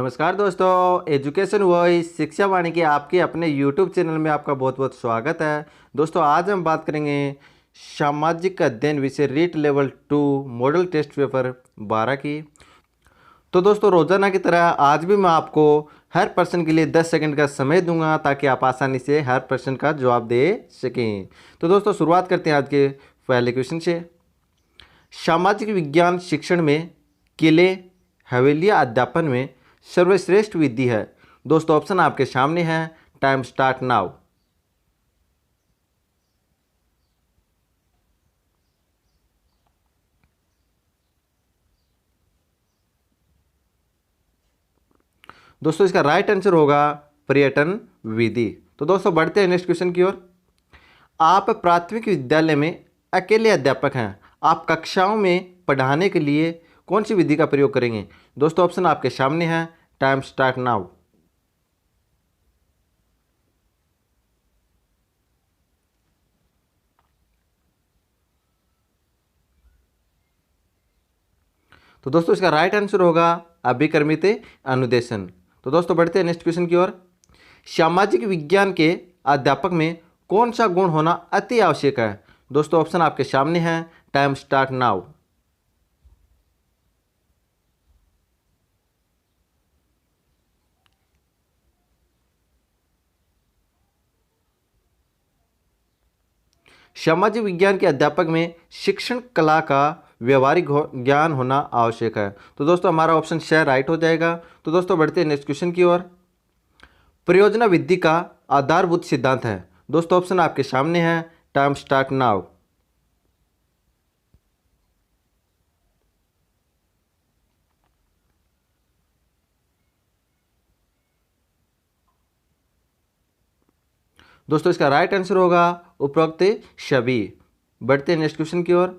नमस्कार दोस्तों, education voice शिक्षा वाणी के आपके अपने यूट्यूब चैनल में आपका बहुत बहुत स्वागत है। दोस्तों आज हम बात करेंगे सामाजिक अध्ययन विषय REET level 2 model test paper 12 की। तो दोस्तों रोजाना की तरह आज भी मैं आपको हर प्रश्न के लिए 10 सेकंड का समय दूंगा ताकि आप आसानी से हर प्रश्न का जवाब दे सकें। तो दोस्तों शुरुआत करते हैं आज के पहले क्वेश्चन से। सामाजिक विज्ञान शिक्षण में किले हवेलियाँ अध्यापन में सर्वश्रेष्ठ विधि है। दोस्तों ऑप्शन आपके सामने है। Time start now. दोस्तों इसका राइट आंसर होगा पर्यटन विधि। तो दोस्तों बढ़ते हैं नेक्स्ट क्वेश्चन की ओर। आप प्राथमिक विद्यालय में अकेले अध्यापक हैं। आप कक्षाओं में पढ़ाने के लिए कौन सी विधि का प्रयोग करेंगे? दोस्तों ऑप्शन आपके सामने है। Time start now. तो दोस्तों इसका राइट आंसर होगा अभिक्रमित अनुदेशन। तो दोस्तों बढ़ते हैं नेक्स्ट क्वेश्चन की ओर। सामाजिक विज्ञान के अध्यापक में कौन सा गुण होना अति आवश्यक है? दोस्तों ऑप्शन आपके सामने है। Time start now. सामाजिक विज्ञान के अध्यापक में शिक्षण कला का व्यवहारिक ज्ञान होना आवश्यक है। तो दोस्तों हमारा ऑप्शन शेयर राइट हो जाएगा। तो दोस्तों बढ़ते हैं नेक्स्ट क्वेश्चन की ओर। परियोजना विधि का आधारभूत सिद्धांत है। दोस्तों ऑप्शन आपके सामने है। Time start now. दोस्तों इसका राइट आंसर होगा उपरोक्त सभी। बढ़ते हैं नेक्स्ट क्वेश्चन की ओर।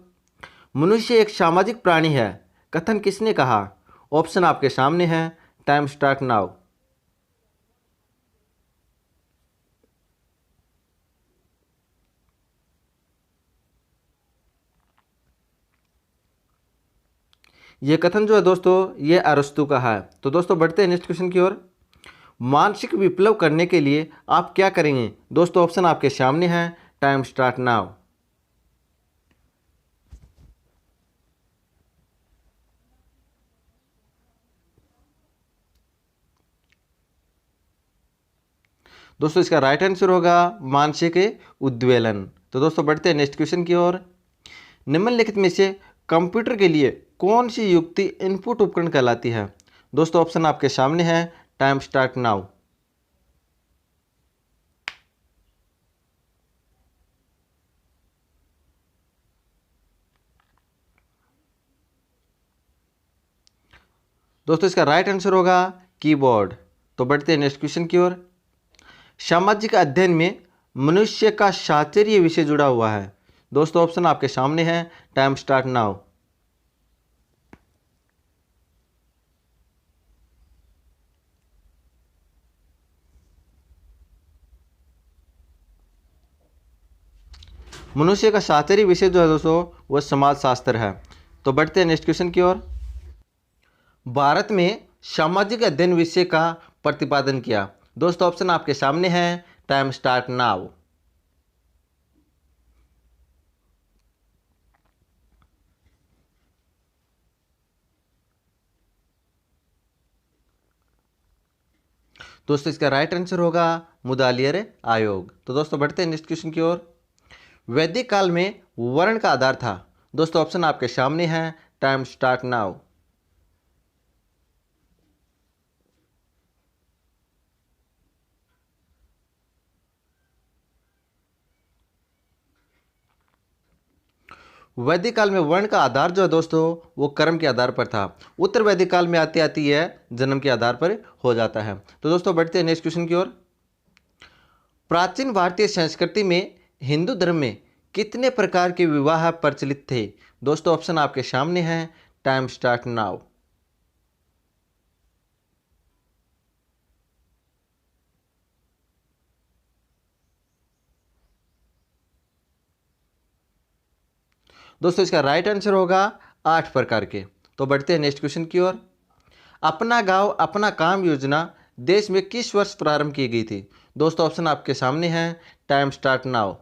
मनुष्य एक सामाजिक प्राणी है, कथन किसने कहा? ऑप्शन आपके सामने है। Time start now. यह कथन जो है दोस्तों ये अरस्तु का है। तो दोस्तों बढ़ते हैं नेक्स्ट क्वेश्चन की ओर। मानसिक विप्लव करने के लिए आप क्या करेंगे? दोस्तों ऑप्शन आपके सामने है। Time start now. दोस्तों इसका राइट आंसर होगा मानसिक उद्वेलन। तो दोस्तों बढ़ते हैं नेक्स्ट क्वेश्चन की ओर। निम्नलिखित में से कंप्यूटर के लिए कौन सी युक्ति इनपुट उपकरण कहलाती है? दोस्तों ऑप्शन आपके सामने है। Time start now. दोस्तों इसका राइट आंसर होगा कीबोर्ड। तो बढ़ते हैं नेक्स्ट क्वेश्चन की ओर। सामाजिक अध्ययन में मनुष्य का साहचर्य विषय जुड़ा हुआ है। दोस्तों ऑप्शन आपके सामने है। Time start now. मनुष्य का साहचर्य विषय जो है दोस्तों वह समाज शास्त्र है। तो बढ़ते हैं नेक्स्ट क्वेश्चन की ओर। भारत में सामाजिक अध्ययन विषय का प्रतिपादन किया। दोस्तों ऑप्शन आपके सामने है। Time start now. दोस्तों इसका राइट आंसर होगा मुदालियर आयोग। तो दोस्तों बढ़ते हैं नेक्स्ट क्वेश्चन की ओर। वैदिक काल में वर्ण का आधार था। दोस्तों ऑप्शन आपके सामने है। Time start now. वैदिक काल में वर्ण का आधार जो है दोस्तों वो कर्म के आधार पर था। उत्तर वैदिक काल में आती आती है जन्म के आधार पर हो जाता है। तो दोस्तों बढ़ते हैं नेक्स्ट क्वेश्चन की ओर। प्राचीन भारतीय संस्कृति में हिंदू धर्म में कितने प्रकार के विवाह प्रचलित थे? दोस्तों ऑप्शन आपके सामने है। Time start now. दोस्तों इसका राइट आंसर होगा 8 प्रकार के। तो बढ़ते हैं नेक्स्ट क्वेश्चन की ओर। अपना गांव अपना काम योजना देश में किस वर्ष प्रारंभ की गई थी? दोस्तों ऑप्शन आपके सामने है, टाइम स्टार्ट नाउ।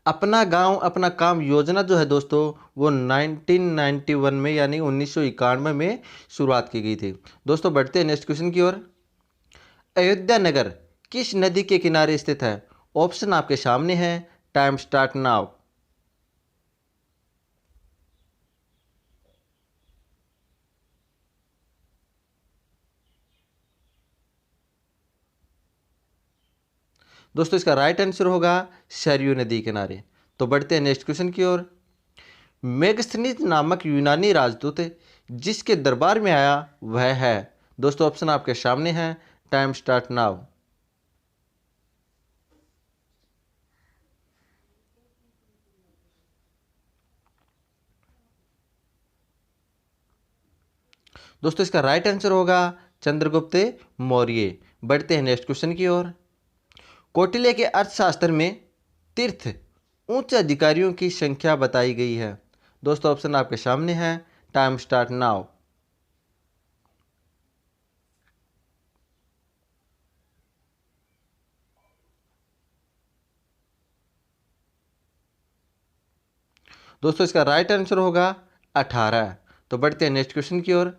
अपना गांव अपना काम योजना जो है दोस्तों वो 1991 में यानी 1991 में शुरुआत की गई थी। दोस्तों बढ़ते हैं नेक्स्ट क्वेश्चन की ओर। अयोध्या नगर किस नदी के किनारे स्थित है? ऑप्शन आपके सामने है, टाइम स्टार्ट नाउ। दोस्तों इसका राइट आंसर होगा सरयू नदी किनारे। तो बढ़ते हैं नेक्स्ट क्वेश्चन की ओर। मेगस्थनीज नामक यूनानी राजदूत जिसके दरबार में आया वह है? दोस्तों ऑप्शन आपके सामने है, टाइम स्टार्ट नाउ। दोस्तों इसका राइट आंसर होगा चंद्रगुप्त मौर्य। बढ़ते हैं नेक्स्ट क्वेश्चन की ओर। कौटिल्य के अर्थशास्त्र में तीर्थ उच्च अधिकारियों की संख्या बताई गई है। दोस्तों ऑप्शन आपके सामने है, टाइम स्टार्ट नाउ। दोस्तों इसका राइट आंसर होगा 18। तो बढ़ते हैं नेक्स्ट क्वेश्चन की ओर।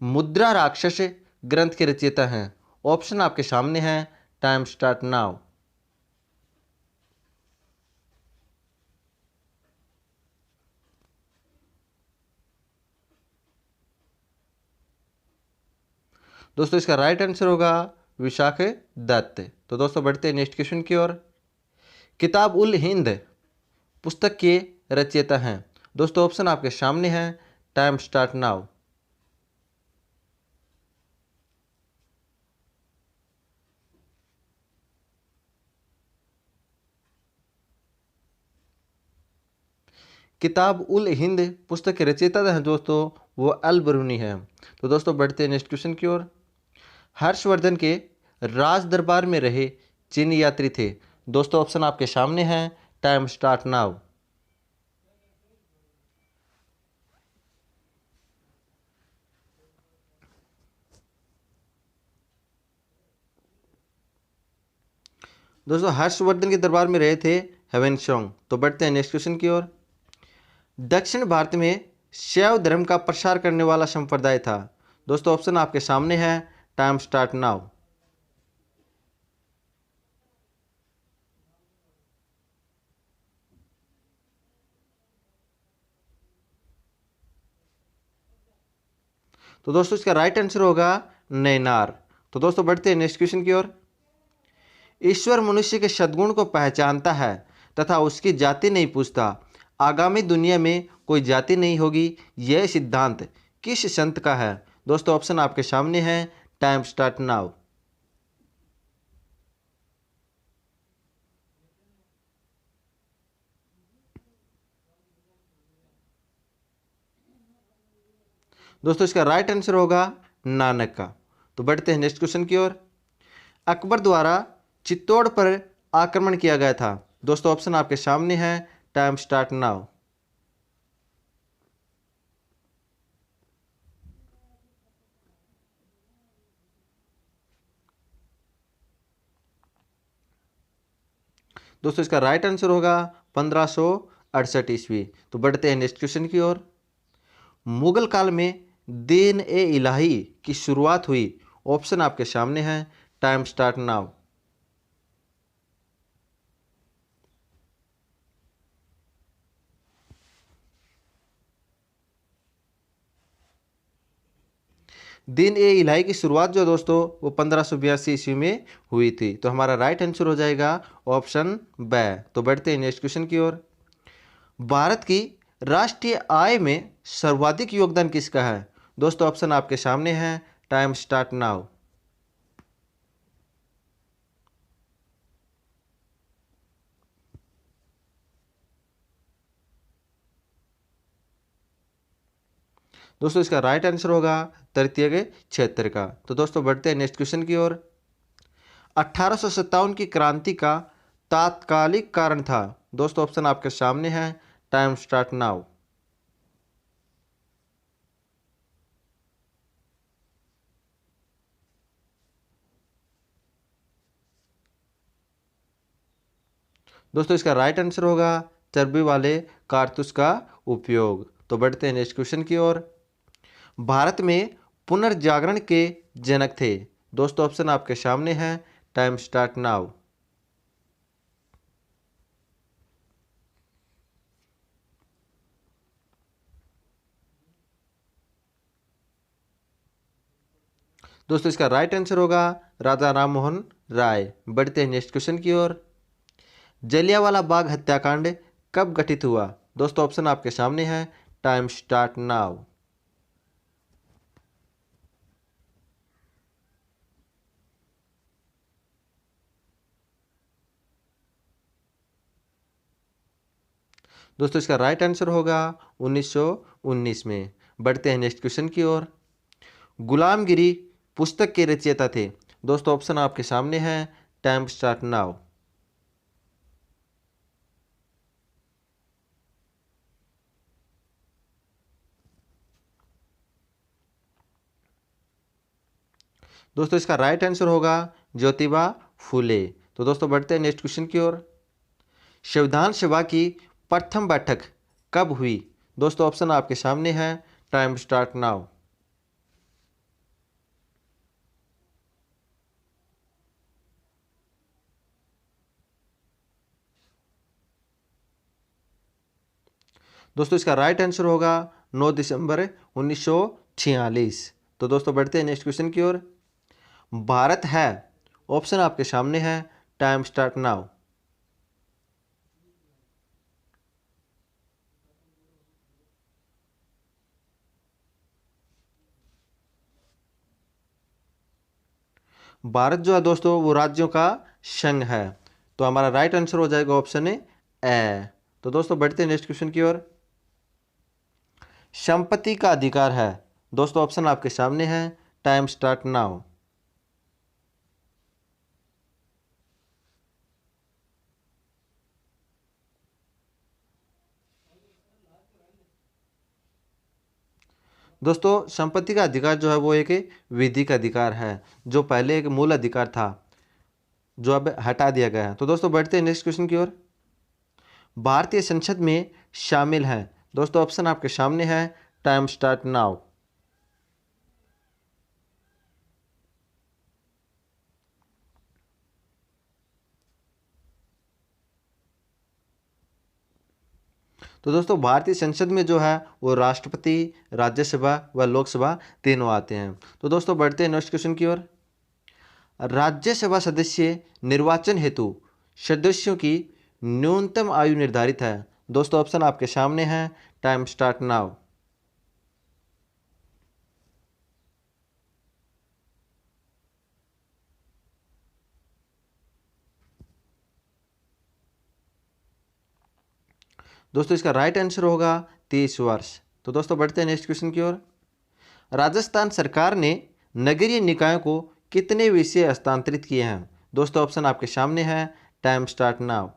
मुद्रा राक्षस ग्रंथ के रचयिता हैं? ऑप्शन आपके सामने है, टाइम स्टार्ट नाउ। दोस्तों इसका राइट आंसर होगा विशाख दत्त। तो दोस्तों बढ़ते हैं नेक्स्ट क्वेश्चन की ओर। किताब उल हिंद पुस्तक के रचयिता हैं? दोस्तों ऑप्शन आपके सामने है, टाइम स्टार्ट नाउ। किताब उल हिंद पुस्तक के रचयिता हैं दोस्तों वो अल बरूनी है। तो दोस्तों बढ़ते हैं नेक्स्ट क्वेश्चन की ओर। हर्षवर्धन के राज दरबार में रहे चीनी यात्री थे? दोस्तों ऑप्शन आपके सामने है, टाइम स्टार्ट नाउ। दोस्तों हर्षवर्धन के दरबार में रहे थे ह्वेनसांग। तो बढ़ते हैं नेक्स्ट क्वेश्चन की ओर। दक्षिण भारत में शैव धर्म का प्रसार करने वाला संप्रदाय था? दोस्तों ऑप्शन आपके सामने है, टाइम स्टार्ट नाउ। तो दोस्तों इसका राइट आंसर होगा नैनार। तो दोस्तों बढ़ते हैं नेक्स्ट क्वेश्चन की ओर। ईश्वर मनुष्य के सद्गुण को पहचानता है तथा उसकी जाति नहीं पूछता। आगामी दुनिया में कोई जाति नहीं होगी, यह सिद्धांत किस संत का है? दोस्तों ऑप्शन आपके सामने है, टाइम स्टार्ट नाउ। दोस्तों इसका राइट आंसर होगा नानक का। तो बढ़ते हैं नेक्स्ट क्वेश्चन की ओर। अकबर द्वारा चित्तौड़ पर आक्रमण किया गया था? दोस्तों ऑप्शन आपके सामने है, टाइम स्टार्ट नाउ। दोस्तों इसका राइट आंसर होगा 1568 ईस्वी। तो बढ़ते हैं नेक्स्ट क्वेश्चन की ओर। मुगल काल में दीन ए इलाही की शुरुआत हुई? ऑप्शन आपके सामने है, टाइम स्टार्ट नाउ। दीन ए इलाही की शुरुआत जो दोस्तों वो 1582 ईस्वी में हुई थी। तो हमारा राइट आंसर हो जाएगा ऑप्शन ब। तो बढ़ते हैं नेक्स्ट क्वेश्चन की ओर। भारत की राष्ट्रीय आय में सर्वाधिक योगदान किसका है? दोस्तों ऑप्शन आपके सामने है, टाइम स्टार्ट नाउ। दोस्तों इसका राइट आंसर होगा तृतीय क्षेत्र का। तो दोस्तों बढ़ते हैं नेक्स्ट क्वेश्चन की ओर। 1857 की क्रांति का तात्कालिक कारण था? दोस्तों ऑप्शन आपके सामने है, टाइम स्टार्ट नाउ। दोस्तों इसका राइट आंसर होगा चर्बी वाले कारतूस का उपयोग। तो बढ़ते हैं नेक्स्ट क्वेश्चन की ओर। भारत में पुनर्जागरण के जनक थे? दोस्तों ऑप्शन आपके सामने है, टाइम स्टार्ट नाउ। दोस्तों इसका राइट आंसर होगा राजा राम मोहन राय। बढ़ते हैं नेक्स्ट क्वेश्चन की ओर। जलियांवाला बाग हत्याकांड कब घटित हुआ? दोस्तों ऑप्शन आपके सामने है, टाइम स्टार्ट नाउ। दोस्तों इसका राइट आंसर होगा 1919 में। बढ़ते हैं नेक्स्ट क्वेश्चन की ओर। गुलामगिरी पुस्तक के रचयिता थे? दोस्तों ऑप्शन आपके सामने है, टाइम स्टार्ट नाउ। दोस्तों इसका राइट आंसर होगा ज्योतिबा फूले। तो दोस्तों बढ़ते हैं नेक्स्ट क्वेश्चन की ओर। संविधान सभा की प्रथम बैठक कब हुई? दोस्तों ऑप्शन आपके सामने है, टाइम स्टार्ट नाउ। दोस्तों इसका राइट आंसर होगा 9 दिसंबर 1946। तो दोस्तों बढ़ते हैं नेक्स्ट क्वेश्चन की ओर। भारत है, ऑप्शन आपके सामने है, टाइम स्टार्ट नाउ। भारत जो है दोस्तों वो राज्यों का संघ है। तो हमारा राइट आंसर हो जाएगा ऑप्शन ए। तो दोस्तों बढ़ते हैं नेक्स्ट क्वेश्चन की ओर। संपत्ति का अधिकार है? दोस्तों ऑप्शन आपके सामने है, टाइम स्टार्ट नाउ। दोस्तों संपत्ति का अधिकार जो है वो एक विधिक अधिकार है, जो पहले एक मूल अधिकार था, जो अब हटा दिया गया है। तो दोस्तों बढ़ते हैं नेक्स्ट क्वेश्चन की ओर। भारतीय संसद में शामिल है? दोस्तों ऑप्शन आपके सामने है, टाइम स्टार्ट नाउ। तो दोस्तों भारतीय संसद में जो है वो राष्ट्रपति, राज्यसभा व लोकसभा तीनों आते हैं। तो दोस्तों बढ़ते हैं नेक्स्ट क्वेश्चन की ओर। राज्यसभा सदस्य निर्वाचन हेतु सदस्यों की न्यूनतम आयु निर्धारित है? दोस्तों ऑप्शन आपके सामने है, टाइम स्टार्ट नाउ। दोस्तों इसका राइट आंसर होगा 30 वर्ष। तो दोस्तों बढ़ते हैं नेक्स्ट क्वेश्चन की ओर। राजस्थान सरकार ने नगरीय निकायों को कितने विषय हस्तांतरित किए हैं? दोस्तों ऑप्शन आपके सामने है, टाइम स्टार्ट नाउ।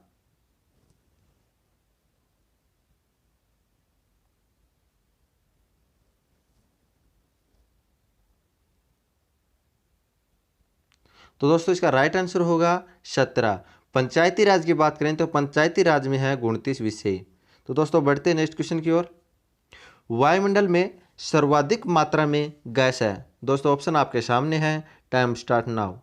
तो दोस्तों इसका राइट आंसर होगा 17। पंचायती राज की बात करें तो पंचायती राज में है 29 विषय। तो दोस्तों बढ़ते हैं नेक्स्ट क्वेश्चन की ओर। वायुमंडल में सर्वाधिक मात्रा में गैस है? दोस्तों ऑप्शन आपके सामने है, टाइम स्टार्ट नाउ।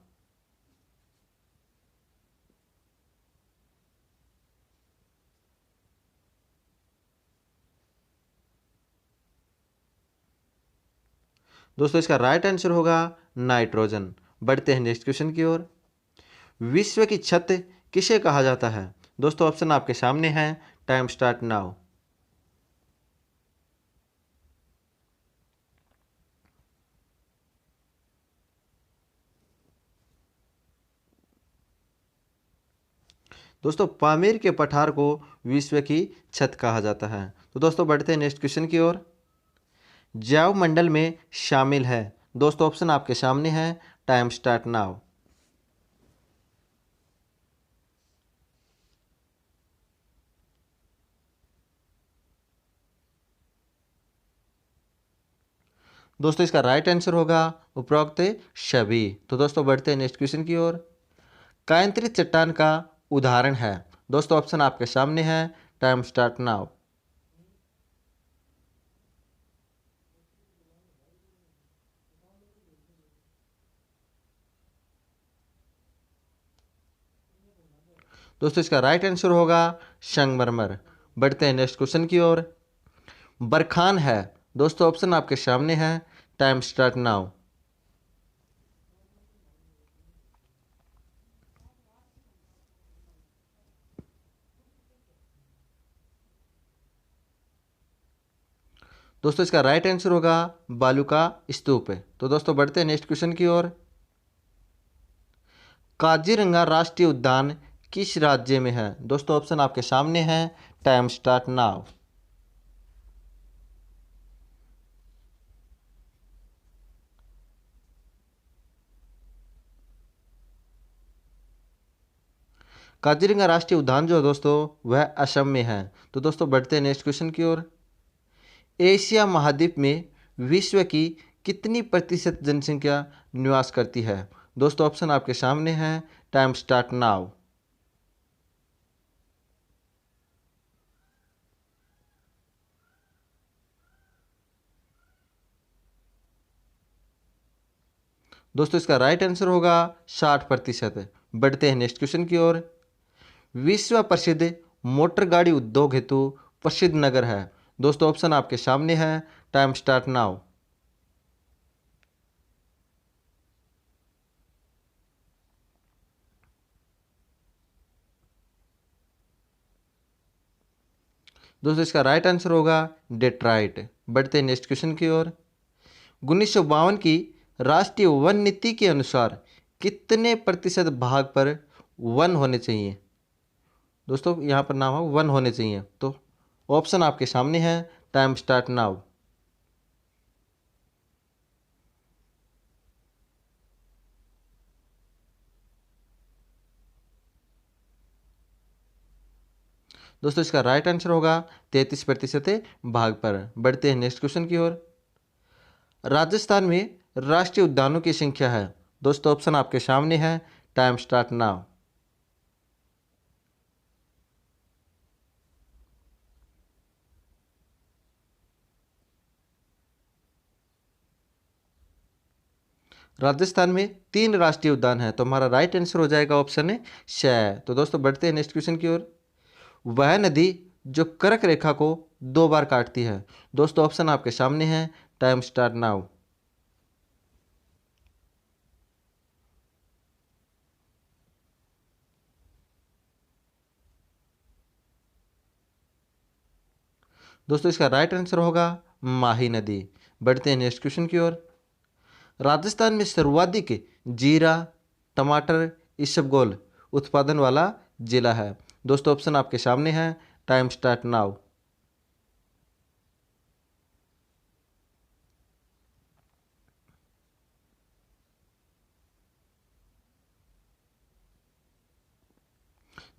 दोस्तों इसका राइट आंसर होगा नाइट्रोजन। बढ़ते हैं नेक्स्ट क्वेश्चन की ओर। विश्व की छत किसे कहा जाता है? दोस्तों ऑप्शन आपके सामने है, टाइम स्टार्ट नाउ। दोस्तों इसका राइट आंसर होगा, दोस्तों ऑप्शन आपके सामने है, टाइम स्टार्ट नाउ। दोस्तों पामीर के पठार को विश्व की छत कहा जाता है। तो दोस्तों बढ़ते हैं नेक्स्ट क्वेश्चन की ओर। जैव मंडल में शामिल है? दोस्तों ऑप्शन आपके सामने है, टाइम स्टार्ट नाउ। दोस्तों इसका राइट आंसर होगा उपरोक्त सभी। तो दोस्तों बढ़ते हैं नेक्स्ट क्वेश्चन की ओर। कायंत्रित चट्टान का उदाहरण है। दोस्तों ऑप्शन आपके सामने है, टाइम स्टार्ट नाउ। दोस्तों इसका राइट आंसर होगा संगमरमर। बढ़ते हैं नेक्स्ट क्वेश्चन की ओर। बरखान है। दोस्तों ऑप्शन आपके सामने है, टाइम स्टार्ट नाउ। दोस्तों इसका राइट आंसर होगा बालू का स्तूप। तो दोस्तों बढ़ते हैं नेक्स्ट क्वेश्चन की ओर। काजीरंगा राष्ट्रीय उद्यान किस राज्य में है। दोस्तों ऑप्शन आपके सामने है, टाइम स्टार्ट नाउ। काजीरंगा राष्ट्रीय उद्यान जो है दोस्तों वह असम में है। तो दोस्तों बढ़ते हैं नेक्स्ट क्वेश्चन की ओर। एशिया महाद्वीप में विश्व की कितनी प्रतिशत जनसंख्या निवास करती है। दोस्तों ऑप्शन आपके सामने है, टाइम स्टार्ट नाउ। दोस्तों इसका राइट आंसर होगा 60%। बढ़ते हैं नेक्स्ट क्वेश्चन की ओर। विश्व प्रसिद्ध मोटर गाड़ी उद्योग हेतु प्रसिद्ध नगर है। दोस्तों ऑप्शन आपके सामने है, टाइम स्टार्ट नाउ। दोस्तों इसका राइट आंसर होगा डेट्राइट। बढ़ते हैं नेक्स्ट क्वेश्चन की ओर। 1952 की राष्ट्रीय वन नीति के अनुसार कितने प्रतिशत भाग पर वन होने चाहिए। दोस्तों यहाँ पर नाम है वन होने चाहिए। तो ऑप्शन आपके सामने है, टाइम स्टार्ट नाउ। दोस्तों इसका राइट आंसर होगा 33% भाग पर। बढ़ते हैं नेक्स्ट क्वेश्चन की ओर। राजस्थान में राष्ट्रीय उद्यानों की संख्या है। दोस्तों ऑप्शन आपके सामने है, टाइम स्टार्ट नाउ। राजस्थान में 3 राष्ट्रीय उद्यान है। तो हमारा राइट आंसर हो जाएगा ऑप्शन है शय। तो दोस्तों बढ़ते हैं नेक्स्ट क्वेश्चन की ओर। वह नदी जो कर्क रेखा को 2 बार काटती है। दोस्तों ऑप्शन आपके सामने है, टाइम स्टार्ट नाउ। दोस्तों इसका राइट आंसर होगा माही नदी। बढ़ते हैं नेक्स्ट क्वेश्चन की ओर। राजस्थान में सर्वाधिक जीरा, टमाटर, इसबगोल उत्पादन वाला जिला है। दोस्तों ऑप्शन आपके सामने है, टाइम स्टार्ट नाउ।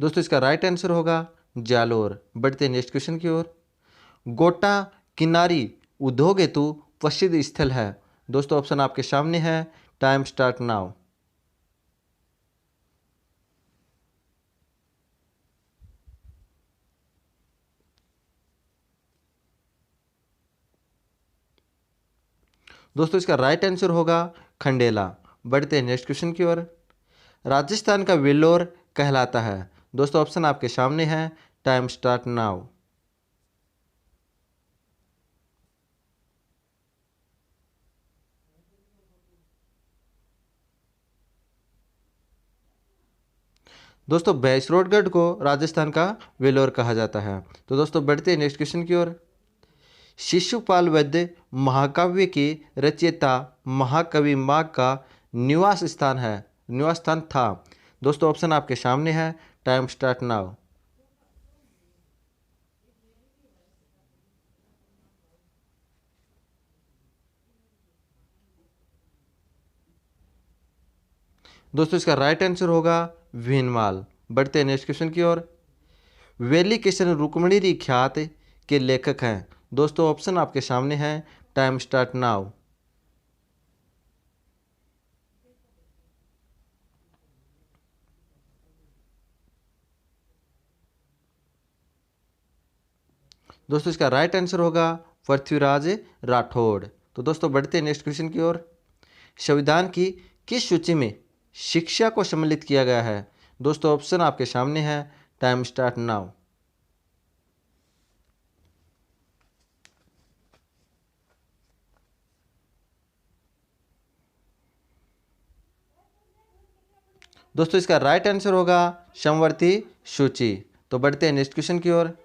दोस्तों इसका राइट आंसर होगा जालोर। बढ़ते हैं नेक्स्ट क्वेश्चन की ओर। गोटा किनारी उद्योग हेतु प्रसिद्ध स्थल है। दोस्तों ऑप्शन आपके सामने है, टाइम स्टार्ट नाउ। दोस्तों इसका राइट आंसर होगा खंडेला। बढ़ते हैं नेक्स्ट क्वेश्चन की ओर। राजस्थान का वेल्लोर कहलाता है। दोस्तों ऑप्शन आपके सामने है, टाइम स्टार्ट नाउ। दोस्तों भैंसरोडगढ़ को राजस्थान का वेल्लोर कहा जाता है। तो दोस्तों बढ़ते हैं नेक्स्ट क्वेश्चन की ओर। शिशुपाल वैद्य महाकाव्य के रचयिता महाकवि माघ का निवास स्थान है, निवास स्थान था। दोस्तों ऑप्शन आपके सामने है, टाइम स्टार्ट नाउ। दोस्तों इसका राइट आंसर होगा भीनमाल। बढ़ते हैं नेक्स्ट क्वेश्चन की ओर। वेली किशन रुक्मिणी ख्यात के लेखक हैं। दोस्तों ऑप्शन आपके सामने है, टाइम स्टार्ट नाउ। दोस्तों इसका राइट आंसर होगा पृथ्वीराज राठौड़। तो दोस्तों बढ़ते हैं नेक्स्ट क्वेश्चन की ओर। संविधान की किस सूची में शिक्षा को सम्मिलित किया गया है? दोस्तों ऑप्शन आपके सामने है, टाइम स्टार्ट नाउ। दोस्तों इसका राइट आंसर होगा समवर्ती सूची। तो बढ़ते हैं नेक्स्ट क्वेश्चन की ओर।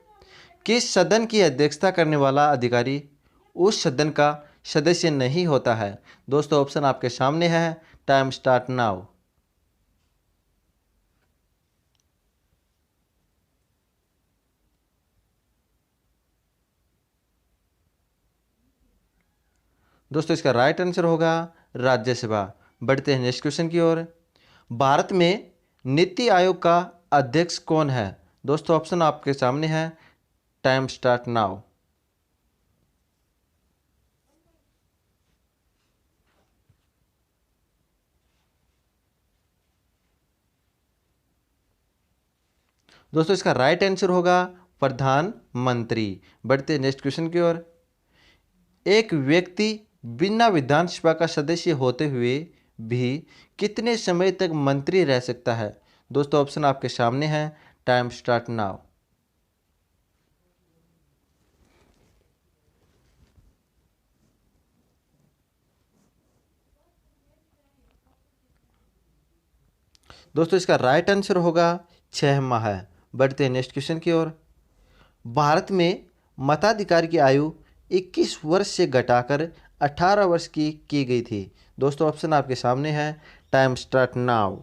किस सदन की अध्यक्षता करने वाला अधिकारी उस सदन का सदस्य नहीं होता है? दोस्तों ऑप्शन आपके सामने है, टाइम स्टार्ट नाउ। दोस्तों इसका राइट आंसर होगा राज्यसभा। बढ़ते हैं नेक्स्ट क्वेश्चन की ओर। भारत में नीति आयोग का अध्यक्ष कौन है? दोस्तों ऑप्शन आपके सामने है, टाइम स्टार्ट नाउ। दोस्तों इसका राइट आंसर होगा प्रधानमंत्री। बढ़ते हैं नेक्स्ट क्वेश्चन की ओर। एक व्यक्ति बिना विधानसभा का सदस्य होते हुए भी कितने समय तक मंत्री रह सकता है? दोस्तों ऑप्शन आपके सामने है, टाइम स्टार्ट नाउ। दोस्तों इसका राइट आंसर होगा 6 माह। बढ़ते हैं नेक्स्ट क्वेश्चन की ओर। भारत में मताधिकार की आयु 21 वर्ष से घटाकर 18 वर्ष की गई थी। दोस्तों ऑप्शन आपके सामने है, टाइम स्टार्ट नाउ।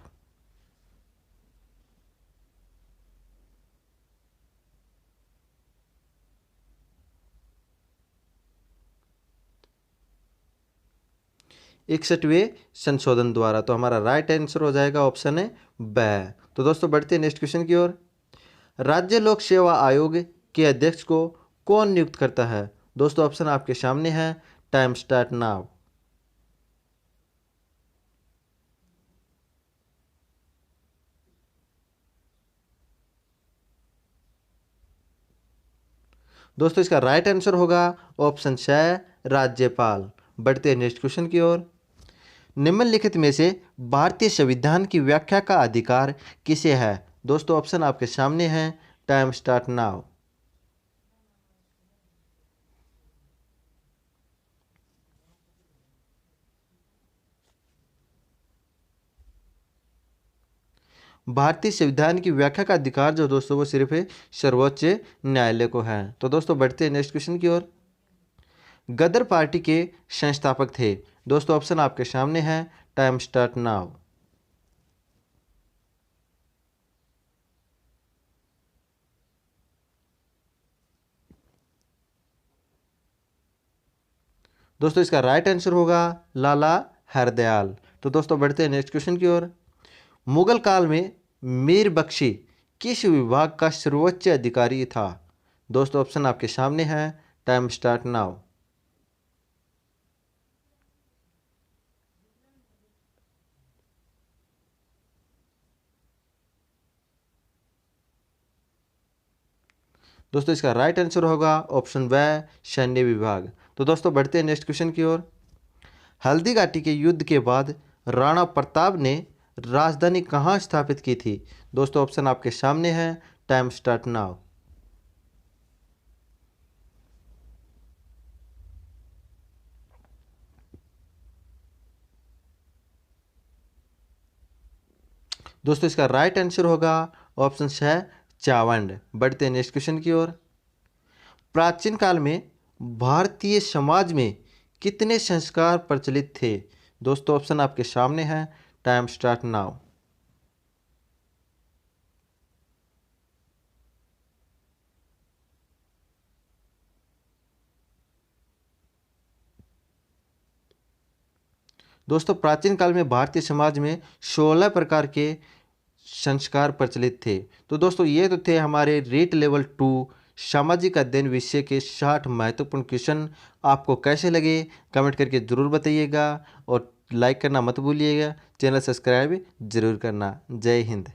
इकसठवें संशोधन द्वारा। तो हमारा राइट आंसर हो जाएगा ऑप्शन है ब। तो दोस्तों बढ़ते हैं नेक्स्ट क्वेश्चन की ओर। राज्य लोक सेवा आयोग के अध्यक्ष को कौन नियुक्त करता है? दोस्तों ऑप्शन आपके सामने है, टाइम स्टार्ट नाउ। दोस्तों इसका राइट आंसर होगा ऑप्शन स, राज्यपाल। बढ़ते हैं नेक्स्ट क्वेश्चन की ओर। निम्नलिखित में से भारतीय संविधान की व्याख्या का अधिकार किसे है? दोस्तों ऑप्शन आपके सामने है, टाइम स्टार्ट नाउ। भारतीय संविधान की व्याख्या का अधिकार जो दोस्तों वो सिर्फ सर्वोच्च न्यायालय को है। तो दोस्तों बढ़ते हैं नेक्स्ट क्वेश्चन की ओर। गदर पार्टी के संस्थापक थे? दोस्तों ऑप्शन आपके सामने है, टाइम स्टार्ट नाउ। दोस्तों इसका राइट आंसर होगा लाला हरदयाल। तो दोस्तों बढ़ते हैं नेक्स्ट क्वेश्चन की ओर। मुगल काल में मीर बख्शी किस विभाग का सर्वोच्च अधिकारी था? दोस्तों ऑप्शन आपके सामने है, टाइम स्टार्ट नाउ। दोस्तों इसका राइट आंसर होगा ऑप्शन व, सैन्य विभाग। तो दोस्तों बढ़ते हैं नेक्स्ट क्वेश्चन की ओर। हल्दी घाटी के युद्ध के बाद राणा प्रताप ने राजधानी कहाँ स्थापित की थी? दोस्तों ऑप्शन आपके सामने है, टाइम स्टार्ट नाउ। दोस्तों इसका राइट आंसर होगा ऑप्शन है, चावंड। बढ़ते हैं नेक्स्ट क्वेश्चन की ओर। प्राचीन काल में भारतीय समाज में कितने संस्कार प्रचलित थे? दोस्तों ऑप्शन आपके सामने है, टाइम स्टार्ट नाउ। दोस्तों प्राचीन काल में भारतीय समाज में 16 प्रकार के संस्कार प्रचलित थे। तो दोस्तों ये तो थे हमारे रीट लेवल 2 सामाजिक अध्ययन विषय के 60 महत्वपूर्ण क्वेश्चन। आपको कैसे लगे कमेंट करके ज़रूर बताइएगा और लाइक करना मत भूलिएगा। चैनल सब्सक्राइब जरूर करना। जय हिंद।